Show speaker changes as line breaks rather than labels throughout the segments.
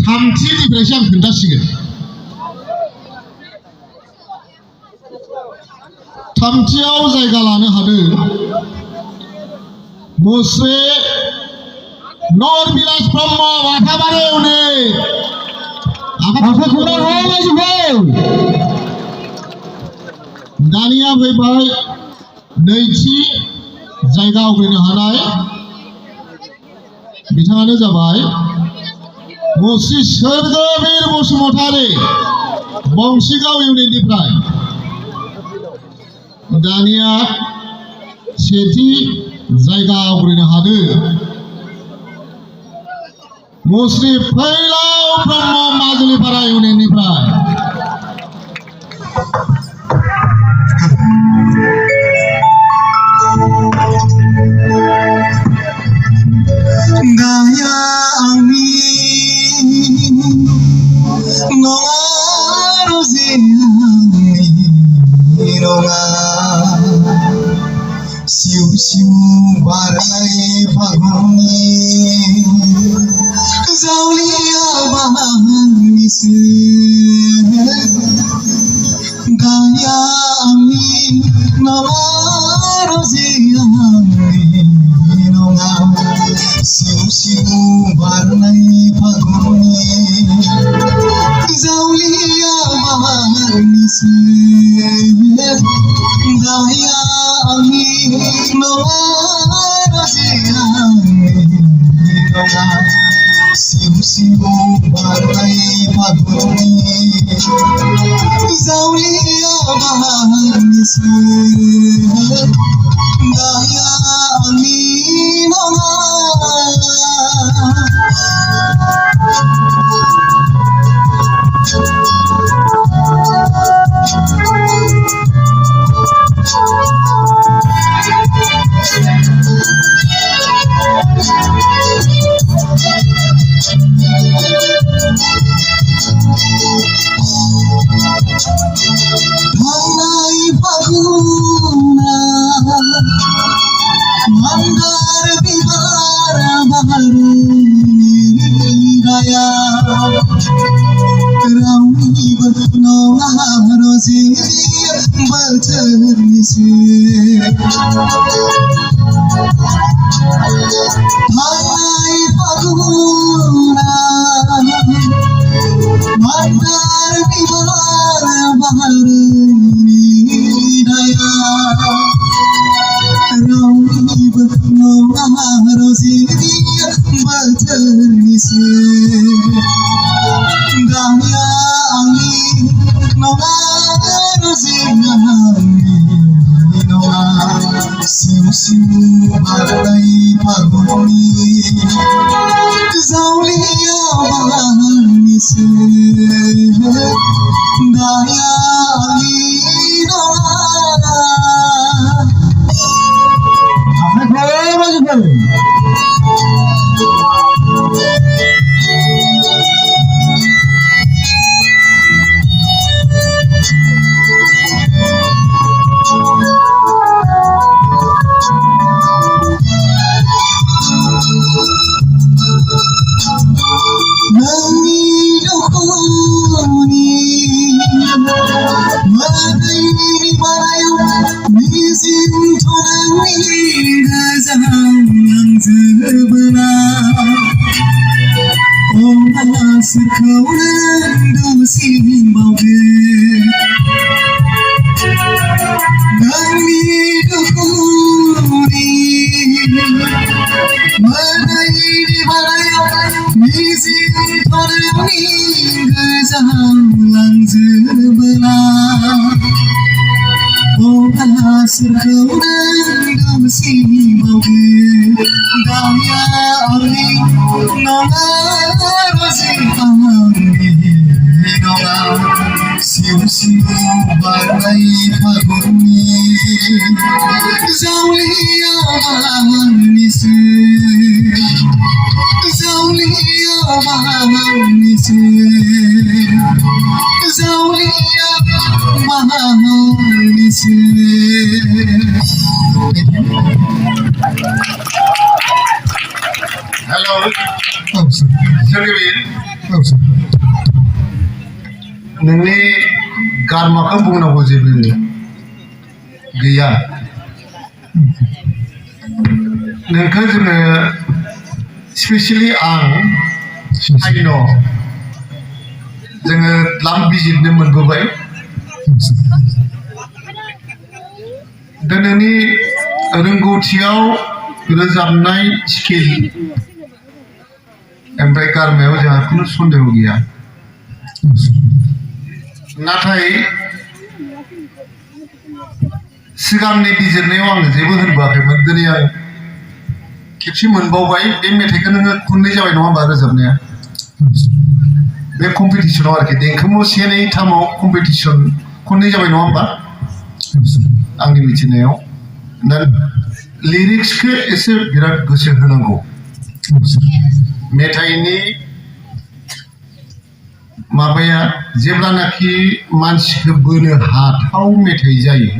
थामथिनिफ्रायसो आं खोन्थासिगोन थामथियाव जायगा लानो हादों मुस्रि नरबिलास ब्रह्म बाथाबारि उन्दै दानिया फैबाय नैथि जायगा आवग्रिनो हानाय बिथाङानो जाबाय मुस्रि सोरगोबीर बसुमतारी बंसिगाव इउनिटनिफ्राय दानिया सेथि जायगा आवग्रिनो हादों मुस्रि फैलाव ब्रह्म माजुलिपारा इउनिटनिफ्राय
Gaya ami nonga roziami nonga siu siu barai paguni zaulia bahanisu gaya ami nonga roziami nonga siu siu barai paguni zaulia bahanisu gaya ami nonga roziami nonga siu siu barai paguni zaulia bahanisu gaya ami nonga Hanai paguna mandar bihara baharuni gaya rauni berno rozi berternisi Hanai paguna mandar bihara baharuni gaya rauni berno rozi berternisi gaya ami nonga rozi ami nonga siu siu barai paguni zaulia bahanisu gaya ami nonga siu siu barai paguni zaulia bahanisu zaulia bahanisu zaulia bahanisu
Hello
सोरगिबिर नोंनि गारमाखौ बुंनांगौ जेबो गैया नोंखौ जोङो specially आं sign' जोङो लाम बिजिरनो मोनबोबाय दा नोंनि रोंगौथियाव रोजाबनाय स्किल ओमफ्राय गारमायाव जोंहा खुनु सन्देह गैया नाथाय सिगांनि बिजिरनायाव आङो जेबो होनबोआखैमोन दिनै आं खेबसे मोनबावबाय बे मेथाइखौ नोङो खननै जाबाय नङा होमबा रोजाबनाया बे कम्पिटिसनाव आरोखि देंखो से नै थामाव कम्पिटिसन खननै जाबाय नङा होमबा आंनि मिथिनायाव दा लिरिक्सखौ एसे बिराद गोसो होनांगौ मेथाइनि माबाया जेब्लानाखि मानसिखौ बोनो हाथाव मेथाइ जायो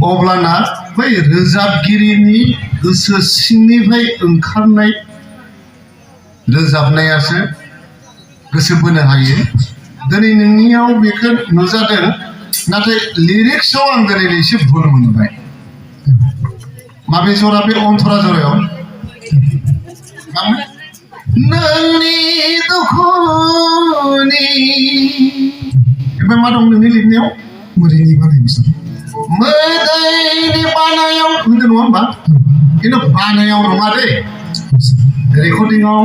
अब्लाना बै रोजाबगिरिनि गोसो सिंनिफ्राय ओंखारनाय रोजाबनायासो गोसो बोनो हायो दिनै नोंनियाव बेखौ नुजादों नाथाय लिरिक्सआव आं दिनै एसे भुल मोनबाय माबे जरा बे अनथरा जरायाव नोंनि दुखुनि ओमफ्राय मा दं नोंनि लिरनायाव मोदैनि बानायनाय मोदैनि बानायाव होनदों नङा होमबा खिन्थु बानायाव नङा दै रेकर्डिंआव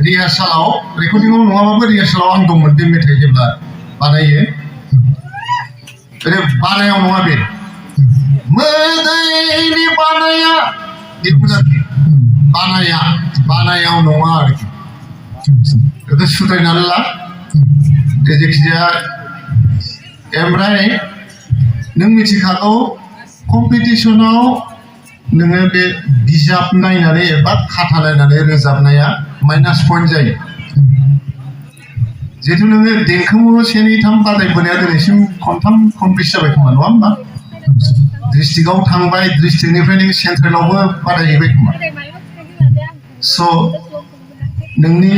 रिहार्सालाव रेकर्डिंआव नङाबाबो रिहार्सालाव आं दंमोन बे मेथाइ जेब्ला बानायो बे बानायाव नङा बे मोदैनि बानाया बानाया बानायाव नङा आरोखि बेखौ सुद्रायनानै ला जायखिजाया ओमफ्राय नों मिथिखागौ कम्पिटिसनाव नोङो बे बिजाब नायनानै एबा खाथा नायनानै रोजाबनाया माइनास पइन्ट जायो जिहेतु नोङो देंखो से नै थाम बादायबोनाया दिनैसिम खनथाम कमप्लिट जाबाय खोमा नङा होमबा डिस्ट्रिक्टआव थांबाय डिस्ट्रिक्टनिफ्राय नों सेन्ट्रेलावबो बादायहैबाय खोमा स' नोंनि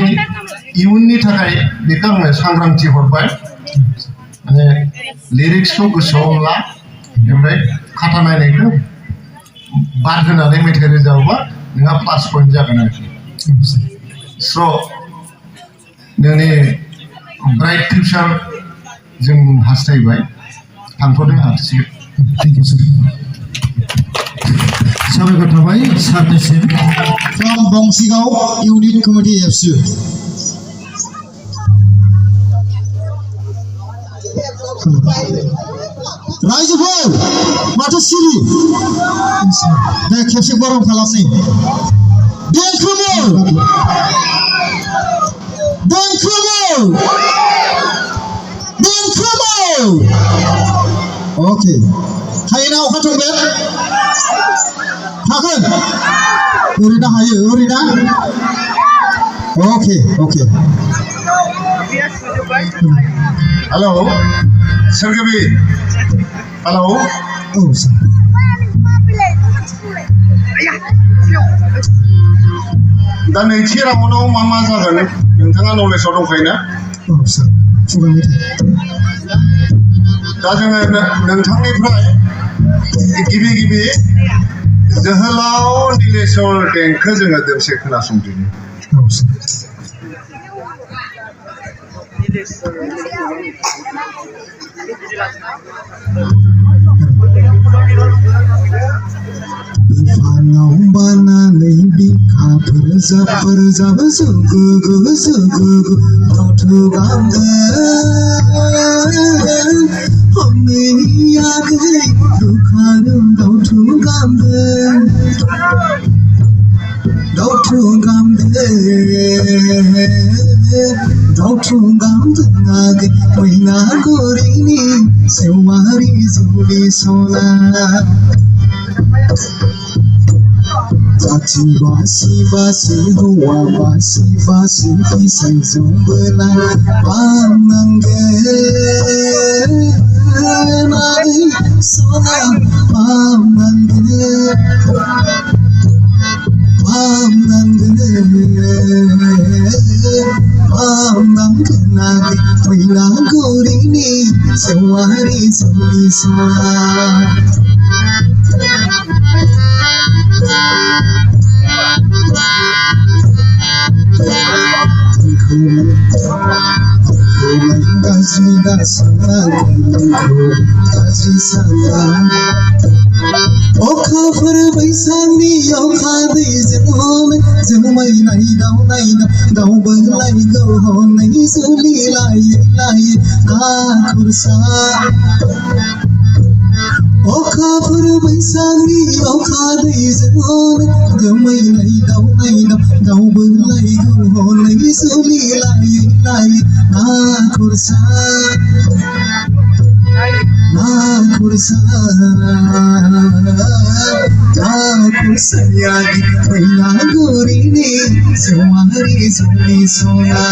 इयुननि थाखाय बेखौ आङो सांग्रांथि हरबाय माने लिरिक्सखौ गोसोआव ला ओमफ्राय खाथा नायनायखौ बाद होनानै मेथाइ रोजाबोबा नोंहा प्लास पइन्ट जागोन आरोखि स' नोंनि ब्राइट फिउचार जों हास्थायबाय थांथ'दों हासिगोन
थेंक इउ साबायखर थाबाय सारनिसिम फ्रम बंसिगाव इउनिट कमिटि एफसि रायजोफोर माथो सिरि दे खेबसे गरम खालामनि देंखोमोन ओके हायोना अखा थंगेन हागोन ओरैनो हायो ओरैनो ओके
हेलौ सोरगिबिर हेलौ
औ सार
दा नैथि राउन्डआव मा जागोन नोंथाङा नलेजाव दंखायो ना
औ सार खुगा मेथाइ
दा जोङो नोंथांनिफ्राय गिबि जोहोलाव नीलेश्वर देंखो जोङो दोंसे खोनासंदिनि
औ सार बिफाङाव बानानै बिखाफोर जाबो जोगो दावथु गामदों हनैयाखै दुखानो दावथु गामदों आगै मैना गुरिनि सेवारि जुलि सना जाथि बासि हौवा बासि फिसाइ जंबोला बामनांगोन आगै सना बामनांगोन kenagai Maina gorini sewari soli sona Gaji dasana gaji sama Oka perbaisani oka dei zemone zemai nai dau belai go nai suli lai ka kursa Oka perbaisani oka dei zemone zemai nai dau belai go nai suli lai ka kursa Kursayagi Maina gorini sewari soli sona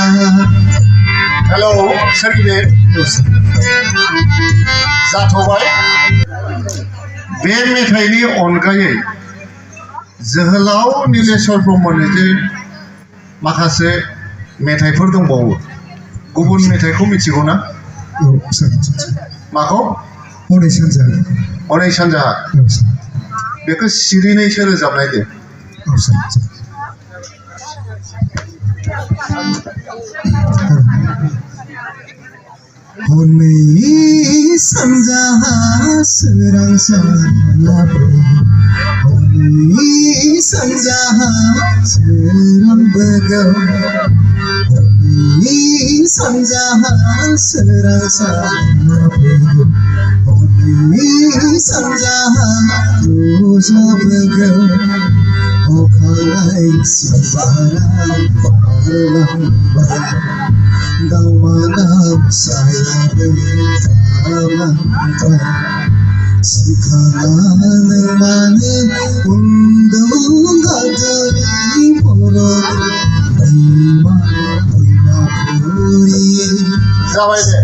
Hello, Sergey. जाथ'बाय बे मेथाइनि अनगायै जोहोलाव नीलेश्वर ब्रह्मनि जे माखासे मेथाइफोर दंबावो गुबुन मेथाइखौ मिथिगौ ना माखौ अनै सानजाहा बेखौ सिरिनैसो रोजाबनाय दे
Honi sanjaha serang sanabu Honi sanjaha serang begau Honi sanjaha serang sanabu Honi sanjaha roja begau Okalai sebarang parlambai Dau manam saya bertalambai Sekarang mana undung gadari porot Lima puri
जाबाय दे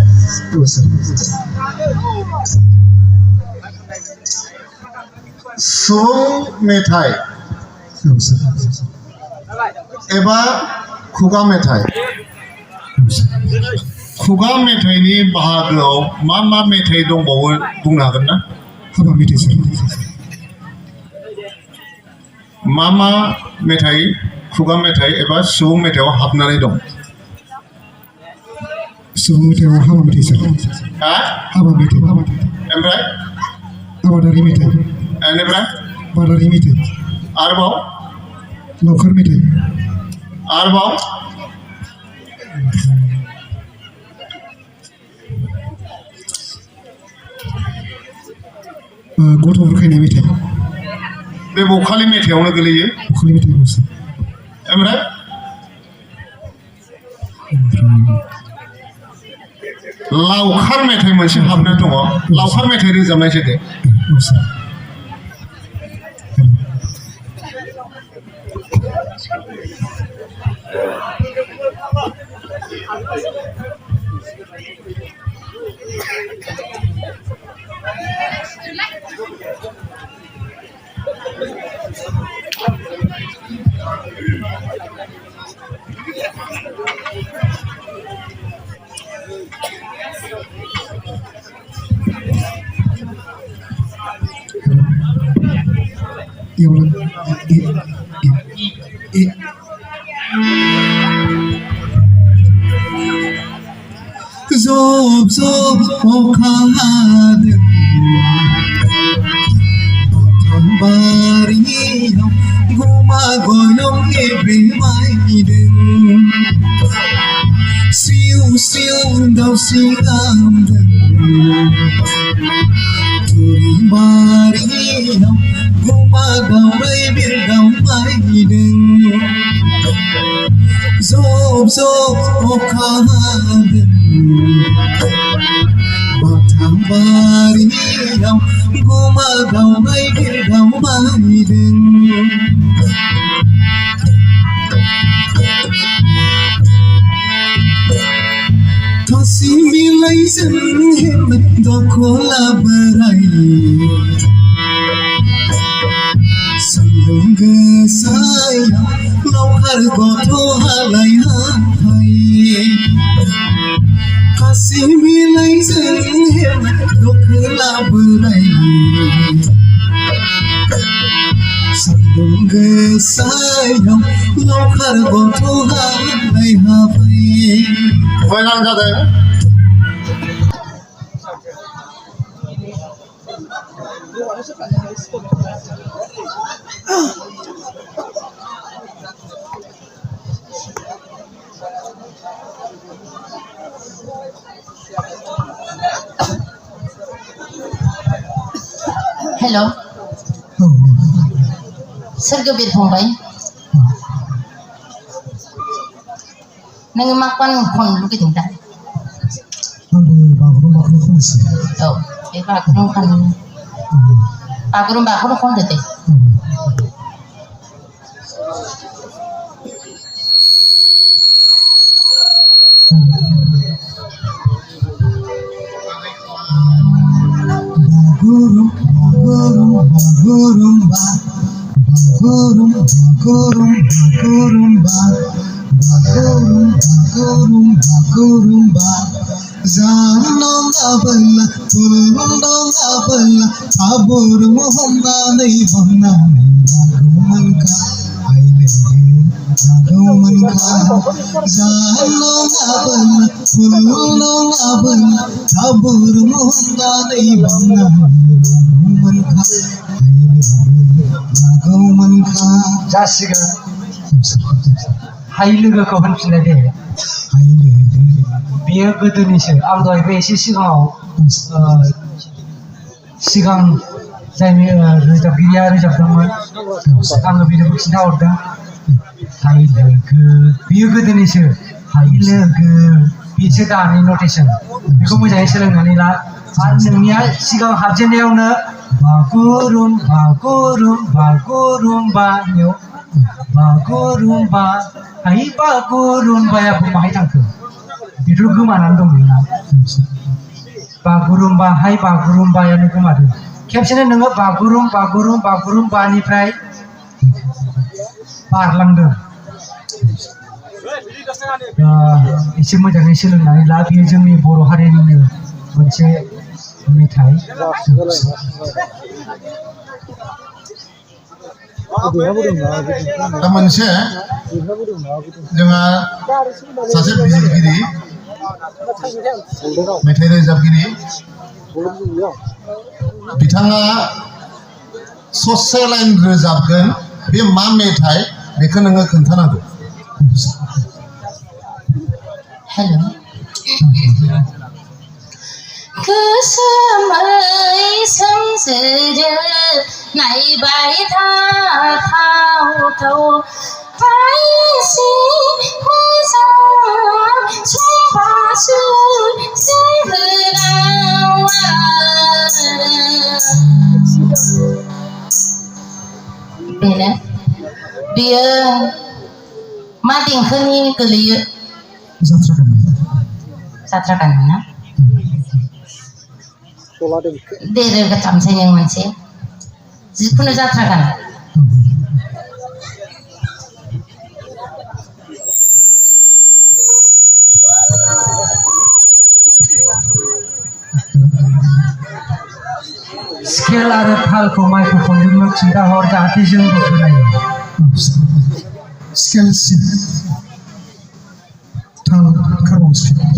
सुबुं मेथाइ एबा खुगा मेथाइ खुगा मेथाइनि बाहागोआव मा मेथाइ दंबावो बुंनो हागोन ना
हाबा मेथाइ
मा मेथाइ खुगा मेथाइ एबा सुबुं मेथाइआव हाबनानै दं
सुबुं मेथाइआव हाबा मेथाइ
हा
हाबा मेथाइ
ओमफ्राय
आबादारि मेथाइ
बेनिफ्राय
बादारि मेथाइ
आरोबाव
लावखार मेथाइ
आरोबाव
गथ' बुरखायनाय मेथाइ
बे बखालि मेथाइआवनो गोलैयो
बखालि मेथाइ
ओमफ्राय लावखार मेथाइ मोनसे हाबना दङ लावखार मेथाइ रोजाबनायसो दे
Zob okadem Batambariam guma goyong ebrimaidem Siu daw singamdem Turibariam guma gawray birgaw maidem Zob okadem Batambariam gumagaw ay birgaw maidin Kasimilay zenhem dokola beray Sandung gesayang laukar goto halay hay हासि बिलाइजों हेबनाय लाबोनाय सान्दुं गोसायाव लावखार गथ'आ नायहाबाय
मोजां जादों
hello' सोरगोबिर फंबाय नोङो मा खननो लुगैदों दा
आंबो बागुरुम्बाखौनो खननोसै
औ बे बागुरुम्बाखौनो खनदो दे
Bagurumba Zanong abala Pulundong abala Tabur muhammadai bannani Bagumanka Bagumanka Zanong abala Pulundong abala Tabur muhammadai bannani Bagumanka Bagumanka
जासिगोन हाय लोगोखौ होनफिननाय दे बेयो गोदोनिसो आं दहायबो एसे सिगां जाय रोजाबगिरिया रोजाबदोंमोन आङो बेनोबो खिन्थाहरदों हाय लोगो बेयो गोदोनिसो हाय लोगो बेसो दानि नटेसन बेखौ मोजाङै सोलोंनानै ला आरो नोंनिया सिगां हाबजेननायावनो बागुरुम्बा बागुरुम्बा हाय बागुरुम्बाया बबेहाय थांखो बेथ' गोमानानै दंमोन ना बागुरुम्बा हाय बागुरुम्बायानो गोमादों खेबसेनो नोङो बागुरुम्बानिफ्राय बारलांदों एसे मोजाङै सोलोंनानै ला बेयो जोंनि बर' हारिनिनो मोनसे मेथाइ
दा मोनसे जोंहा सासे बिजिरगिरि मेथाइ रोजाबगिरि बिथाङा ससे लाइन रोजाबगोन बे मा मेथाइ बेखौ नोङो खोन्थानांगौ
हेल' गोसोमै सोमजिरो नायबाय थाथाव फायसि मोजां समबासु जोहोलावा बेनो बेयो मा देंखोनि गोलैयो जात्रा गान ना दे रोगाथामसै नों मोनसे जिखुनु जात्रा गान
स्केल आरो तालखौ माइक्र'फनजोंनो खिन्थाहर जाहाथे जोंबो खोनायो
स्केल सि ताल carbon speed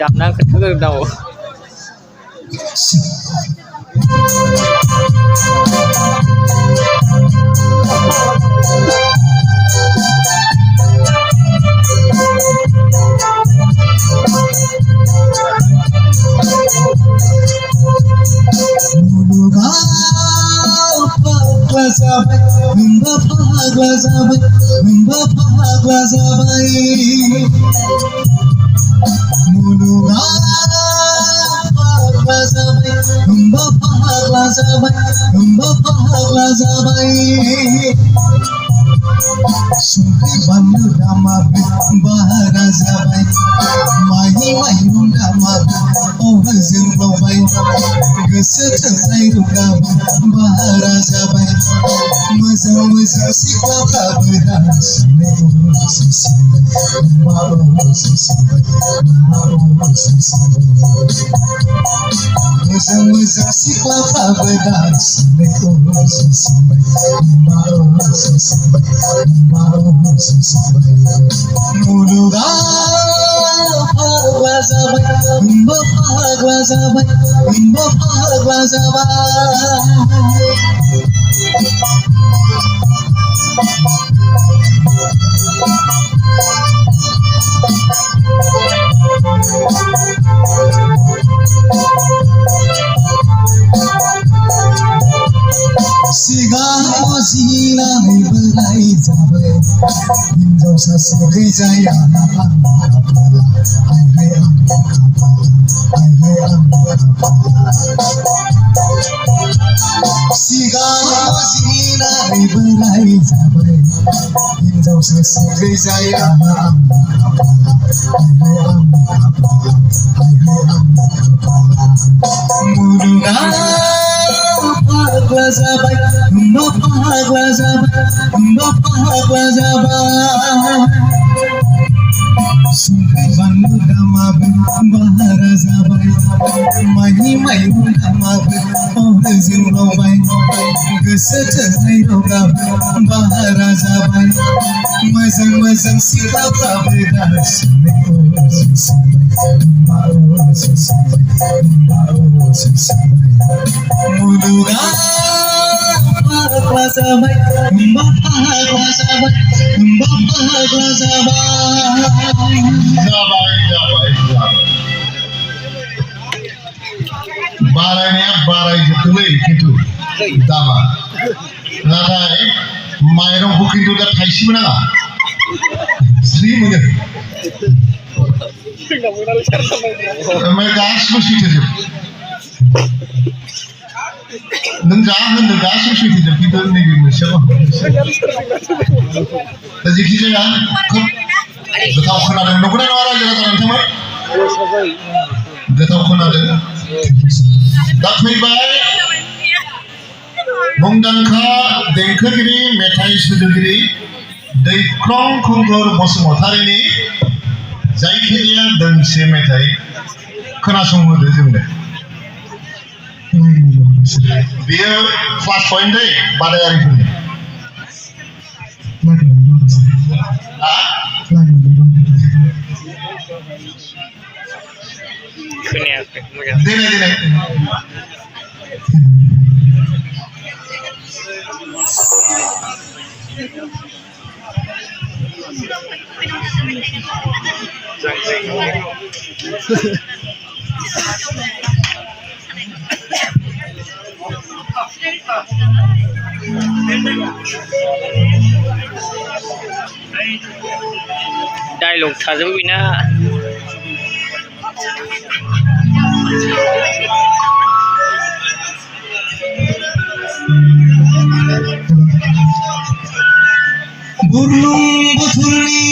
Damnang ketemu dong.
Sungai bandu dama bahara zabai mahi mayu dama oh zinglobai goso thonai ruga bahara zabai mozang mozang siklaफ्राबो दासिमै सिसिबाय सिसिबाय mozang mozang siklaफ्राबो दासिमै सिसिबाय Muluga pagla zabai, pagla zabai, pagla zabai. Sigang ozina berai zabai, hinjau sasegai jaya ang kapala, hai ang kapala. Sigang ozina berai zabai, hinjau sasegai jaya ang kapala, hai ang kapala. Muluga pagla zabai, pagla zabai, pagla zabai. Sungai bandu dama bahara zabai, mahi mayu dama oh zinglobai, goso thonai ruga bahara zabai, mozang mozang siklaफ्राबो दासिमै सिसिबाय Muluga pagla zabai, pagla zabai, pagla zabai.
बारायनाया बारायजोबदोंलै खिन्थु दामा नाथाय माइरंखौ खिन्थु दा थाइसेबो नाङा स्रि mono ओमफ्राय गासिबो सैथोजोब नों जा होनदों गासिबो सैथोजोब खिन्थु नैबे मोनसेल' दा जेखि जाया खोब गोथाव खोनादों नंगौना नङा रायजो राजा नोंथांमोन गोथाव खोनादों दा फैबाय मुंदांखा देंखोगिरि मेथाइ सुजुगिरि दैख्लं खुंगुर बसुमतारिनि जायखिजाया दोंसे मेथाइ खोनासंहोदो जोंनो बेयो क्लास पइन्ट दै बादायारिफोरनि
खोनायाखै मोजां
देनाय
डायलग थाजोबो बेना
Burbulurni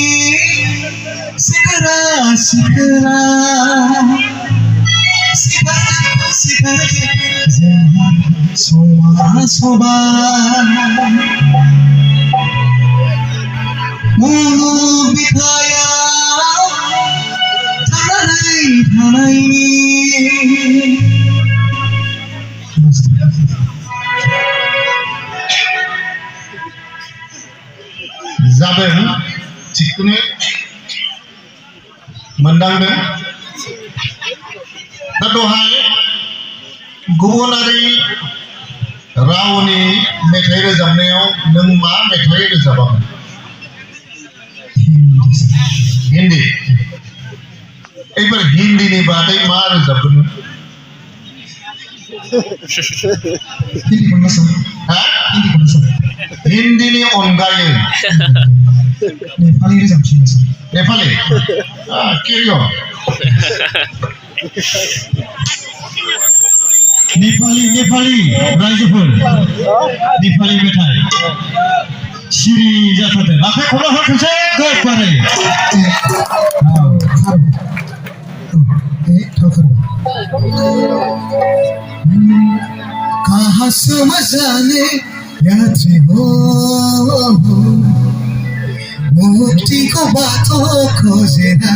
sigara sigara sigara sigara jangan soba mulu bidaya tanai
जादों थिगखौनो मोनदांदों दा दहाय गुबुनारि रावनि मेथाइ रोजाबनायाव नों मा मेथाइ रोजाबामोन हिन्दी एबार हिन्दीनि बादै मा रोजाबदोंमोन हिन्दीनि अनगायै नेपाली रोजाबफिननोसै नेपाली केरि अन
नेपाली रायजोफोर नेपाली मेथाइ सिरि जाथारदों आखाइ खबला हर खनसे गोबारै
कहाँ समझाने यात्री हो मुक्ति को बातों खोजना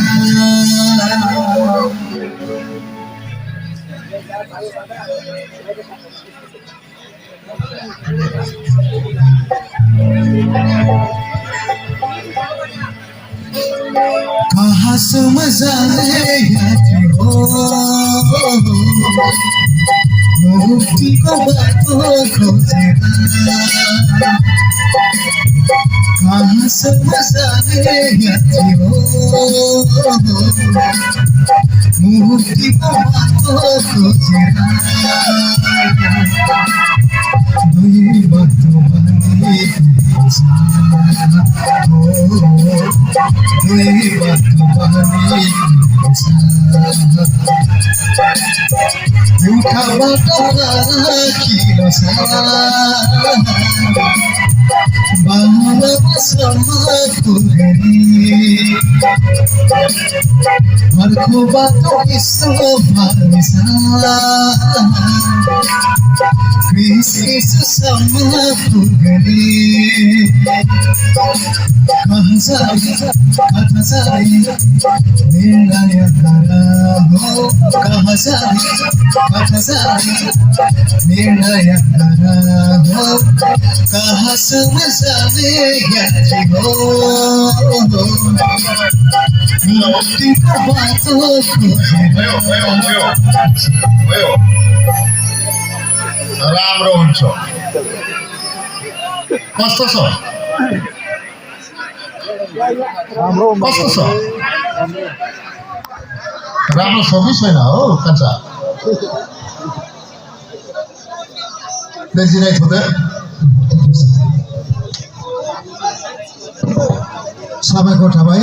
कहाँ समझाने यात्री हो मुक्ति को बातों खोजना कहाँ समझाने यात्री हो मुक्ति को बातों खोजना दुई बातों बने दुई बातों बने Yuka batona kilosa Bahana sama kurani Marko bato iso bangsa Krisis sama kurani Kata saya Nilai karaho Kata saya Nilai karaho Kah semazane yaji ho Mukti ko bato ko
राम्रो हुन्छ कस्तो छ कस्तो छ राम्रो छ कि छैन हो कान्छा बेजिराइ थोदे
साबायखर थाबाय